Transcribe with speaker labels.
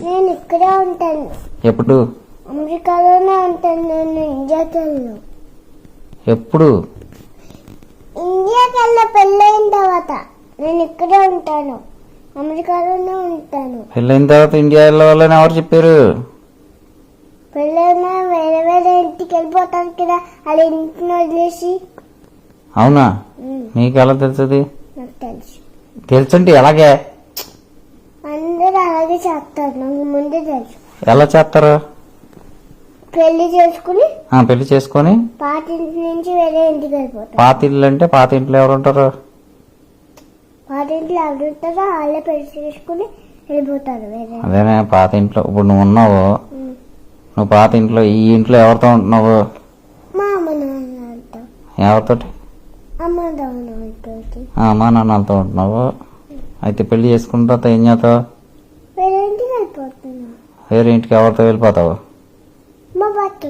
Speaker 1: నేను ఇక్కడే ఉంటాను.
Speaker 2: ఎప్పుడు?
Speaker 1: అమెరికాలోనే ఉంటాను. నేను ఇండియాకి వెళ్ళను.
Speaker 2: ఎప్పుడు?
Speaker 1: ఇండియాకి వెళ్ళ పెళ్ళైన తర్వాత నేను ఇక్కడే ఉంటాను. అమెరికాలోనే ఉంటాను.
Speaker 2: పెళ్ళైన తర్వాత ఇండియా వెళ్ళవాలని ఎవరు చెప్పారు?
Speaker 1: పెళ్ళైనా వేరే వేరే ఇంటికి వెళ్ళిపోతాను కదా, అలా ఇంటిని వదిలేసి.
Speaker 2: అవునా? నీకు ఎలా తెలుస్తుంది?
Speaker 1: నాకు తెలుసు.
Speaker 2: తెలుసంటే ఎలాగే?
Speaker 1: అందరూ అలాగే చేస్తారు, నాకు ముందే తెలుసు.
Speaker 2: ఎలా చేస్తారు?
Speaker 1: పెళ్లి చేసుకుని
Speaker 2: పెళ్లి చేసుకొని
Speaker 1: పాత ఇంటి నుంచి వేరే ఇంటికి వెళ్ళిపోతారు.
Speaker 2: పాత ఇల్లు అంటే పాత ఇంట్లో ఎవరు ఉంటారు?
Speaker 1: పాత ఇంట్లో ఎవరు ఉంటారో వాళ్ళే పెళ్లి చేసుకుని వెళ్ళిపోతారు వేరే.
Speaker 2: అదేనే పాత ఇంట్లో. ఇప్పుడు నువ్వు ఉన్నావు, నువ్వు పాత ఇంట్లో, ఈ ఇంట్లో ఎవరితో ఉంటున్నావు?
Speaker 1: మా అమ్మ నాన్నతో.
Speaker 2: ఎవరితోటి?
Speaker 1: అమ్మ నాన్నతో.
Speaker 2: అమ్మా నాన్నలతో ఉంటున్నావు. అయితే పెళ్లి చేసుకున్న తర్వాత ఏం చేస్తావు?
Speaker 1: వేరే ఇంటికి వెళ్ళిపోతున్నా.
Speaker 2: వేరే ఇంటికి ఎవరితో వెళ్ళిపోతావు?
Speaker 1: మా భర్త.